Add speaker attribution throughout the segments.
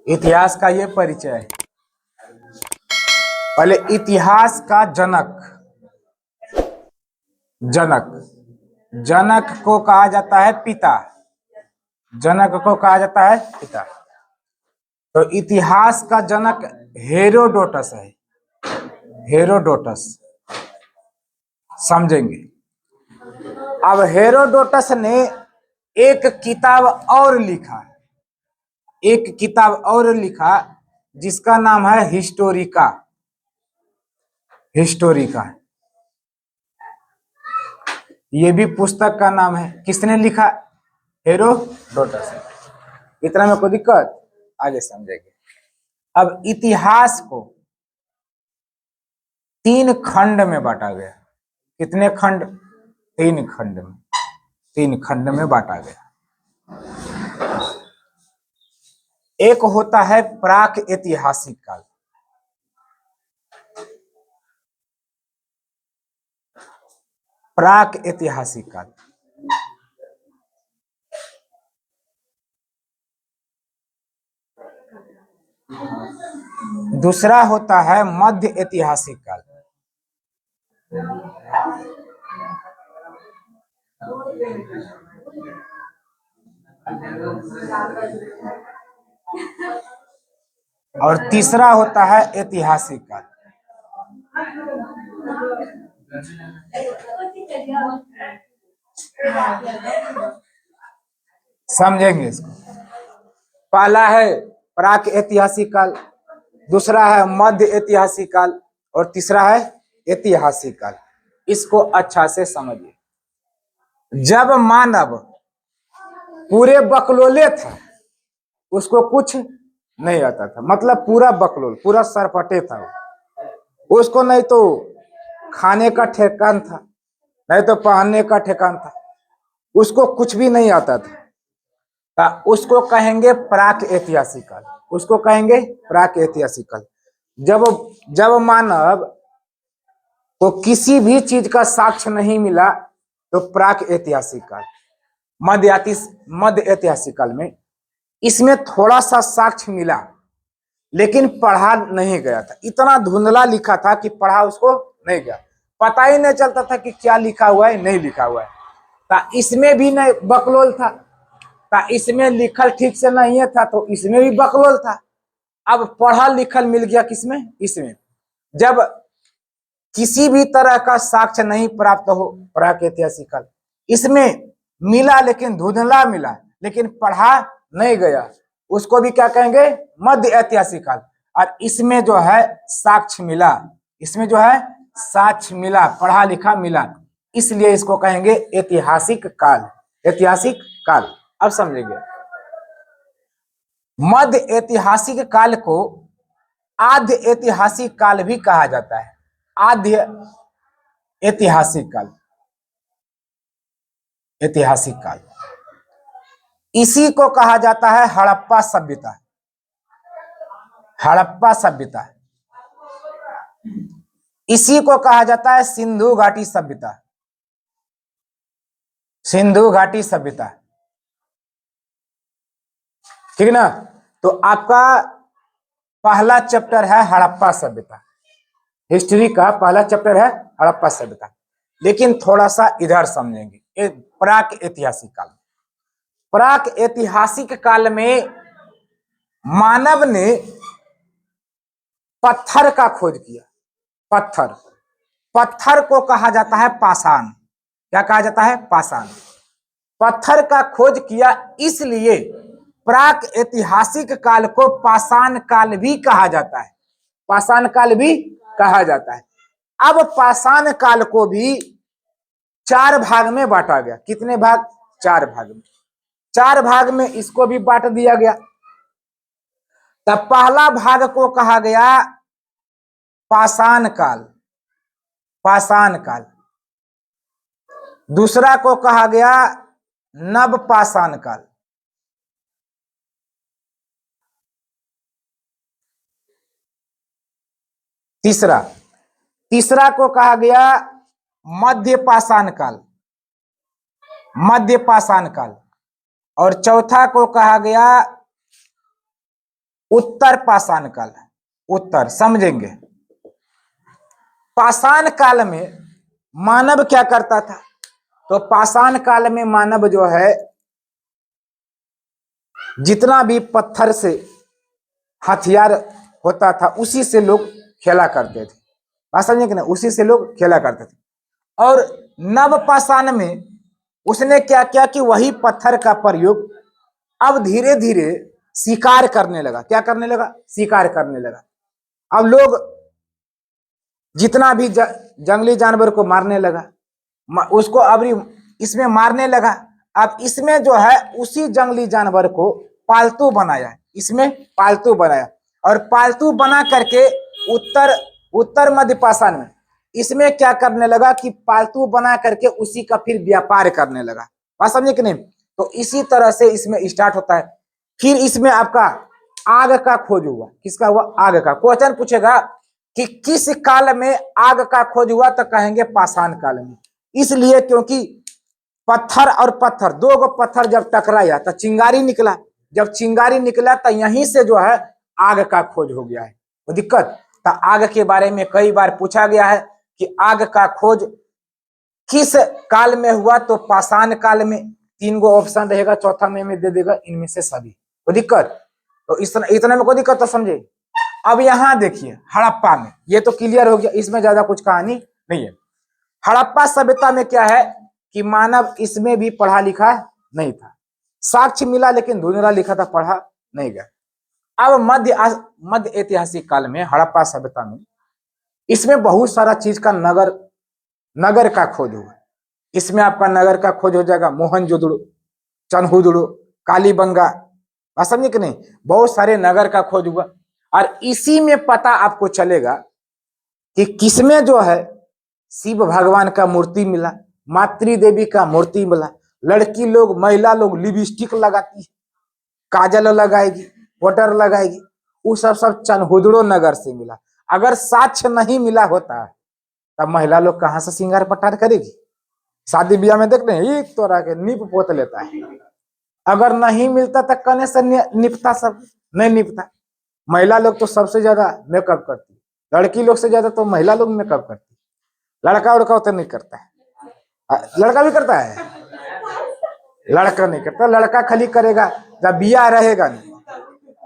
Speaker 1: इतिहास का ये परिचय है। पहले इतिहास का जनक, जनक जनक को कहा जाता है पिता, जनक को कहा जाता है पिता। तो इतिहास का जनक हेरोडोटस है, हेरोडोटस, समझेंगे। अब हेरोडोटस ने एक किताब और लिखा, एक किताब और लिखा जिसका नाम है हिस्टोरिका, हिस्टोरिका। ये भी पुस्तक का नाम है। किसने लिखा? हेरोडोटस। इतना में कोई दिक्कत? आगे समझेंगे। अब इतिहास को 3 खंड में बांटा गया। कितने खंड? 3 खंड में, 3 खंड में बांटा गया। एक होता है प्राक ऐतिहासिक काल, प्राक ऐतिहासिक काल। दूसरा होता है मध्य ऐतिहासिक काल। और तीसरा होता है ऐतिहासिक काल। समझेंगे इसको। पहला है प्राक ऐतिहासिक काल, दूसरा है मध्य ऐतिहासिक काल और तीसरा है ऐतिहासिक काल। इसको अच्छा से समझिए। जब मानव पूरे बकलोले था, उसको कुछ नहीं आता था, मतलब पूरा बकलोल, पूरा सरपटे था। उसको नहीं तो खाने का ठेकान था, नहीं तो पहनने का ठेकान था, उसको कुछ भी नहीं आता था। उसको कहेंगे प्राक ऐतिहासिक काल, उसको कहेंगे प्राक ऐतिहासिक काल। जब जब मानव को किसी भी चीज का साक्ष्य नहीं मिला तो प्राक ऐतिहासिक काल। मध्य ऐतिहासिक काल में इसमें थोड़ा सा साक्ष्य मिला लेकिन पढ़ा नहीं गया था। इतना धुंधला लिखा था कि पढ़ा उसको नहीं गया, पता ही नहीं चलता था कि क्या लिखा हुआ है, नहीं लिखा हुआ है। इसमें भी नहीं बकलोल था, इसमें लिखल ठीक से नहीं है था, तो इसमें भी बकलोल था। अब पढ़ा लिखल मिल गया किसमें? इसमें। जब किसी भी तरह का साक्ष्य नहीं प्राप्त हो, प्राक ऐतिहासिक काल। इसमें मिला लेकिन धुंधला मिला, लेकिन पढ़ा नहीं गया, उसको भी क्या कहेंगे? मध्य ऐतिहासिक काल। और इसमें जो है साक्ष्य मिला, इसमें जो है साक्ष्य मिला, पढ़ा लिखा मिला, इसलिए इसको कहेंगे ऐतिहासिक काल, ऐतिहासिक काल। अब समझेंगे। मध्य ऐतिहासिक काल को आद्य ऐतिहासिक काल भी कहा जाता है, आद्य ऐतिहासिक काल, ऐतिहासिक काल। इसी को कहा जाता है हड़प्पा सभ्यता, हड़प्पा सभ्यता। इसी को कहा जाता है सिंधु घाटी सभ्यता, सिंधु घाटी सभ्यता। ठीक ना? तो आपका पहला चैप्टर है हड़प्पा सभ्यता, हिस्ट्री का पहला चैप्टर है हड़प्पा सभ्यता। लेकिन थोड़ा सा इधर समझेंगे, प्राक ऐतिहासिक काल। प्राक ऐतिहासिक काल में मानव ने पत्थर का खोज किया। पत्थर, पत्थर को कहा जाता है पाषाण। क्या कहा जाता है? पाषाण। पत्थर का खोज किया, इसलिए प्राक ऐतिहासिक काल को पाषाण काल भी कहा जाता है, पाषाण काल भी कहा जाता है। अब पाषाण काल को भी 4 भाग में बांटा गया। कितने भाग? 4 भाग में। 4 भाग में इसको भी बांट दिया गया। तब पहला भाग को कहा गया पाषाण काल, पाषाण काल। दूसरा को कहा गया नव पाषाण काल। तीसरा को कहा गया मध्य पाषाण काल, मध्य पाषाण काल। और चौथा को कहा गया उत्तर पाषाण काल, उत्तर समझेंगे। पाषाण काल में मानव क्या करता था? तो पाषाण काल में मानव जो है जितना भी पत्थर से हथियार होता था उसी से लोग खेला करते थे, बात समझे कि नहीं, उसी से लोग खेला करते थे। और नव पाषाण में उसने क्या किया कि वही पत्थर का प्रयोग अब धीरे धीरे शिकार करने लगा। क्या करने लगा? शिकार करने लगा। अब लोग जितना भी जंगली जानवर को मारने लगा, उसको अब इसमें मारने लगा। अब इसमें जो है उसी जंगली जानवर को पालतू बनाया, इसमें पालतू बनाया, और पालतू बना करके उत्तर मध्य पाषाण में इसमें क्या करने लगा कि पालतू बना करके उसी का फिर व्यापार करने लगा। बात समझे कि नहीं? तो इसी तरह से इसमें स्टार्ट होता है। फिर इसमें आपका आग का खोज हुआ। किसका हुआ? आग का। क्वेश्चन पूछेगा कि किस काल में आग का खोज हुआ, तो कहेंगे पाषाण काल में। इसलिए क्योंकि पत्थर और पत्थर, दो गो पत्थर जब टकराया तो चिंगारी निकला। जब चिंगारी निकला तो यहीं से जो है आग का खोज हो गया है। वो दिक्कत तो आग के बारे में कई बार पूछा गया है कि आग का खोज किस काल में हुआ, तो पाषाण काल में। 3 गो ऑप्शन रहेगा, चौथा में दे देगा इनमें से सभी। कोई दिक्कत? तो इतना में कोई दिक्कत तो समझे। अब यहां देखिए हड़प्पा में, ये तो क्लियर हो गया, इसमें ज्यादा कुछ कहानी नहीं है। हड़प्पा सभ्यता में क्या है कि मानव इसमें भी पढ़ा लिखा नहीं था। साक्ष्य मिला लेकिन धुंधला लिखा था, पढ़ा नहीं गया। अब मध्य ऐतिहासिक काल में हड़प्पा सभ्यता में इसमें बहुत सारा चीज का नगर का खोज हुआ। इसमें आपका नगर का खोज हो जाएगा, मोहनजोदड़ो, चनहुदड़ो, कालीबंगा। बात समझे कि नहीं? बहुत सारे नगर का खोज हुआ। और इसी में पता आपको चलेगा कि किसमें जो है शिव भगवान का मूर्ति मिला, मातृ देवी का मूर्ति मिला। लड़की लोग, महिला लोग लिपस्टिक लगाती है, काजल लगाएगी, पाउडर लगाएगी, वो सब चनहुदड़ो नगर से मिला। अगर साक्ष्य नहीं मिला होता तब महिला लोग कहां से श्रृंगार पटार करेगी? शादी ब्याह में देखते हैं एक तरह के नीप पोत लेता है। अगर नहीं मिलता तो कने से निपता, सब नहीं निपता। महिला लोग तो सबसे ज्यादा मेकअप करती है, लड़की लोग से ज्यादा तो महिला लोग मेकअप करती है। लड़का उड़का उतना नहीं करता है। लड़का भी करता है? लड़का नहीं करता, लड़का खाली करेगा जब बिया रहेगा नहीं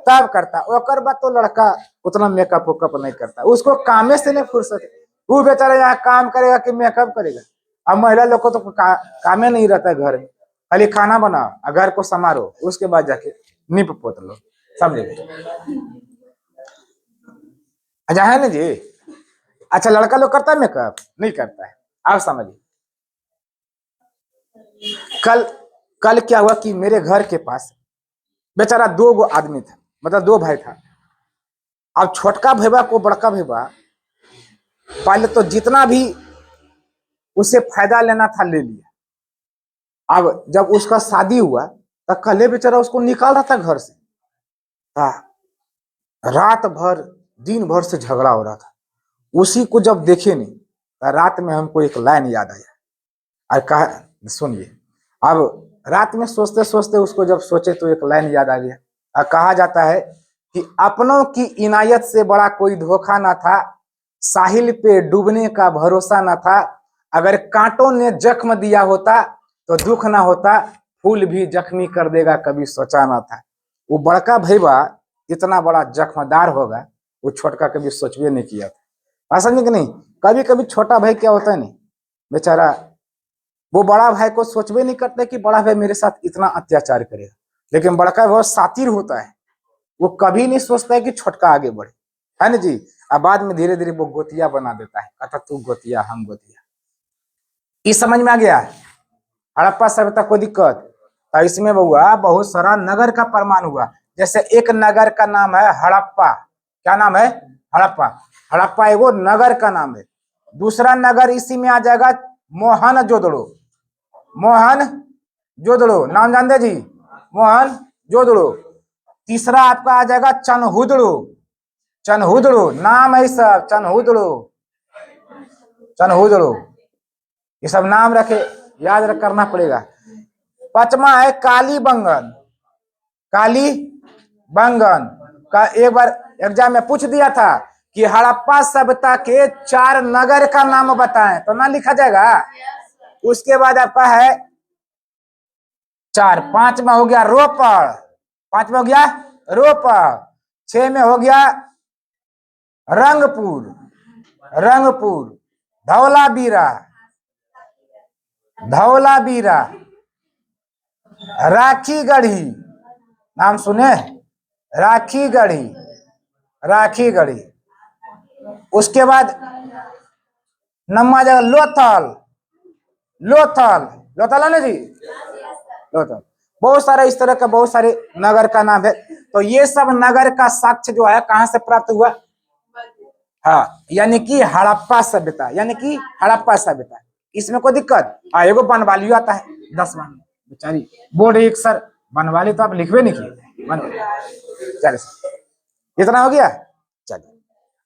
Speaker 1: तब करता। ओकर बाद तो लड़का उतना मेकअप वेकअप नहीं करता, उसको कामे से नहीं फुर्सत। वो बेचारा यहाँ काम करेगा कि मेकअप करेगा। अब महिला लोग को तो कामे नहीं रहता है घर में, खाली खाना बनाओ और घर को संभालो, उसके बाद जाके निप पोत लो। समझे? अच्छा है ना जी? अच्छा लड़का लोग करता है मेकअप? नहीं करता है। आप समझिए, कल क्या हुआ कि मेरे घर के पास बेचारा 2 गो आदमी था, मतलब 2 भाई था। अब छोटका भैया को बड़का भैया पहले तो जितना भी उसे फायदा लेना था ले लिया। अब जब उसका शादी हुआ तो कल बेचारा उसको निकाल रहा था घर से। रात भर दिन भर से झगड़ा हो रहा था। उसी को जब देखे नहीं तो रात में हमको एक लाइन याद आया और कहा, सुनिए। अब रात में सोचते सोचते उसको जब सोचे तो एक लाइन याद आ गया। और कहा जाता है कि अपनों की इनायत से बड़ा कोई धोखा ना था, साहिल पे डूबने का भरोसा ना था। अगर कांटों ने जख्म दिया होता तो दुख ना होता, फूल भी जख्मी कर देगा कभी सोचा ना था। वो बड़का भैया इतना बड़ा जख्मदार होगा वो छोटका कभी सोचवे नहीं किया था। ऐसा नहीं कि नहीं, कभी कभी छोटा भाई क्या होता है नहीं बेचारा, वो बड़ा भाई को सोचवे नहीं करते कि बड़ा भाई मेरे साथ इतना अत्याचार करेगा। लेकिन बड़का बहुत शातिर होता है, वो कभी नहीं सोचता है कि छोटका आगे बढ़े, है ना जी। अब बाद में धीरे धीरे वो गोतिया बना देता है, कहता तू गोतिया हम गोतिया। इस समझ में आ गया? हड़प्पा सभ्यता कोई दिक्कत? तो इसमें हुआ बहुत सारा नगर का प्रमाण हुआ। जैसे एक नगर का नाम है हड़प्पा। क्या नाम है? हड़प्पा। हड़प्पा एगो नगर का नाम है। दूसरा नगर इसी में आ जाएगा मोहनजोदड़ो। मोहनजोदड़ो नाम जानते जी? मोहनजोदड़ो। तीसरा आपका आ जाएगा चनहुदड़ो। चनहुदड़ो नाम है सब, चनहुदड़ो ये सब नाम रखे, याद करना पड़ेगा। 5वां है कालीबंगन। कालीबंगन का एक बार एग्जाम में पूछ दिया था कि हड़प्पा सभ्यता के 4 नगर का नाम बताएं, तो ना लिखा जाएगा। उसके बाद आपका है 4, 5 में हो गया रोपड़, 5 में हो गया रोपड़, 6 में हो गया रंगपुर, रंगपुर, धौलावीरा, धौलावीरा, राखी गढ़ी, नाम सुने, राखी गढ़ी, राखी गढ़ी। उसके बाद नम्मा जगह लोथल, लोथल, लोथल है ना जी, लोथल। बहुत सारे इस तरह का बहुत सारे नगर का नाम है। तो ये सब नगर का साक्ष्य जो है कहां से प्राप्त हुआ? हाँ, यानी कि हड़प्पा सभ्यता, यानी कि हड़प्पा सभ्यता। इसमें कोई दिक्कत? एगो बनवाली आता है 10वां में, बेचारी बोर्ड एक सर बनवाली तो आप लिखवे नहीं किए। चलिए इतना हो गया। चलिए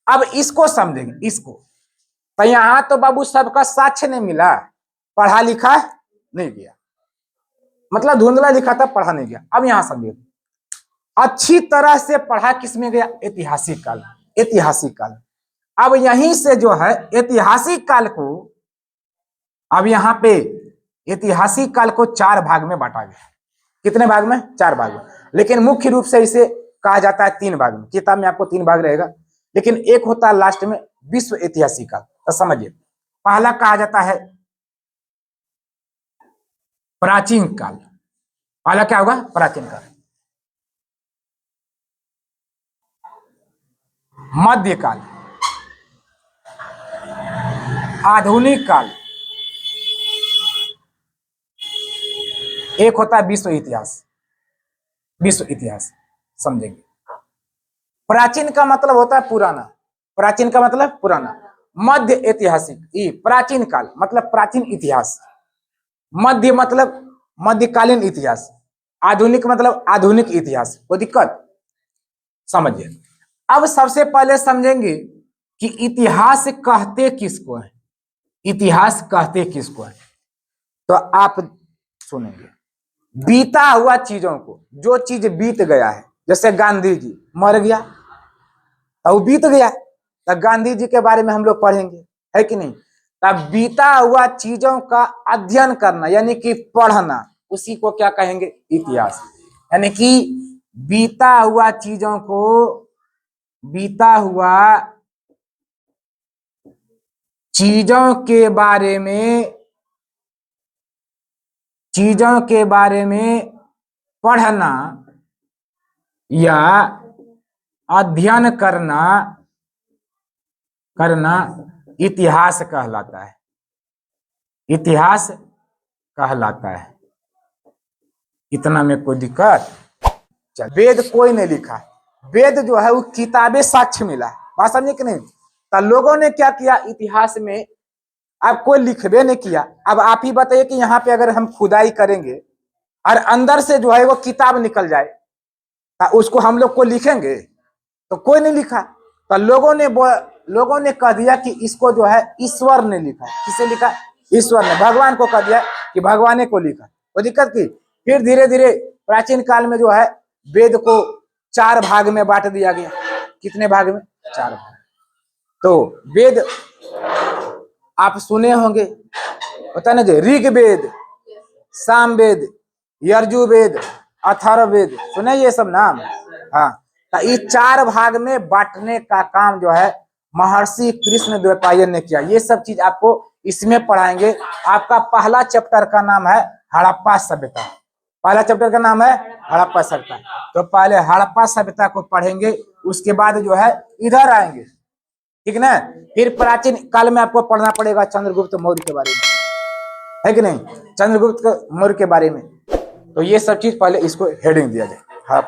Speaker 1: अब इसको समझेंगे, इसको। तो यहां तो बाबू सबका साक्ष्य नहीं मिला, पढ़ा लिखा नहीं गया, मतलब धुंधला लिखा था, पढ़ा नहीं गया। अब यहां समझिए, अच्छी तरह से पढ़ा किसमें गया? ऐतिहासिक काल, ऐतिहासिक काल। अब यहीं से जो है ऐतिहासिक काल को, अब यहां पे ऐतिहासिक काल को 4 भाग में बांटा गया। कितने भाग में? 4 भाग में। लेकिन मुख्य रूप से इसे कहा जाता है 3 भाग में। किताब में आपको 3 भाग रहेगा, लेकिन एक होता है लास्ट में विश्व ऐतिहासिक काल। तो समझिए, पहला कहा जाता है प्राचीन काल। पहला क्या होगा? प्राचीन काल। मध्यकाल, आधुनिक काल, एक होता है विश्व इतिहास। विश्व इतिहास समझेंगे। प्राचीन का मतलब होता है पुराना, प्राचीन का मतलब पुराना। मध्य ऐतिहासिक, प्राचीन काल मतलब प्राचीन इतिहास। मध्य मतलब मध्यकालीन इतिहास। आधुनिक मतलब आधुनिक इतिहास। कोई दिक्कत? समझिए। अब सबसे पहले समझेंगे कि इतिहास कहते किसको है, इतिहास कहते किसको है। तो आप सुनेंगे, बीता हुआ चीजों को, जो चीज बीत गया है, जैसे गांधी जी मर गया तो बीत गया, तो गांधी जी के बारे में हम लोग पढ़ेंगे, है कि नहीं? तब बीता हुआ चीजों का अध्ययन करना यानी कि पढ़ना, उसी को क्या कहेंगे? इतिहास। यानी कि बीता हुआ चीजों को, बीता हुआ चीजों के बारे में, चीजों के बारे में पढ़ना या अध्ययन करना, करना इतिहास कहलाता है, इतिहास कहलाता है। इतना में कोई दिक्कत? चल, वेद कोई नहीं लिखा, वेद जो है वो किताबें साक्ष्य मिला, बात समझे कि नहीं? तो लोगों ने क्या किया इतिहास में, अब कोई लिखबे नहीं किया। अब आप ही बताइए कि यहाँ पे अगर हम खुदाई करेंगे और अंदर से जो है वो किताब निकल जाए, तो उसको हम लोग को लिखेंगे? तो कोई नहीं लिखा। तो लोगों ने कह दिया कि इसको जो है ईश्वर ने लिखा। किसे लिखा? ईश्वर ने, भगवान को कह दिया कि भगवान को लिखा। कोई दिक्कत की? फिर धीरे धीरे प्राचीन काल में जो है वेद को 4 भाग में बांट दिया गया। कितने भाग में? 4 भाग। तो वेद आप सुने होंगे, होता ना जी, ऋग्वेद, सामवेद, यजुर्वेद, अथर्ववेद, सुने ये सब नाम? हाँ। तो ये 4 भाग में बांटने का काम जो है महर्षि कृष्णद्वैपायन ने किया। ये सब चीज आपको इसमें पढ़ाएंगे। आपका पहला चैप्टर का नाम है हड़प्पा सभ्यता। पहला चैप्टर का नाम है हड़प्पा सभ्यता। तो पहले हड़प्पा सभ्यता को पढ़ेंगे, उसके बाद जो है इधर आएंगे, ठीक ना? फिर प्राचीन काल में आपको पढ़ना पड़ेगा चंद्रगुप्त मौर्य के बारे में, है कि नहीं? चंद्रगुप्त मौर्य के बारे में। तो ये सब चीज पहले इसको हेडिंग दिया जाए।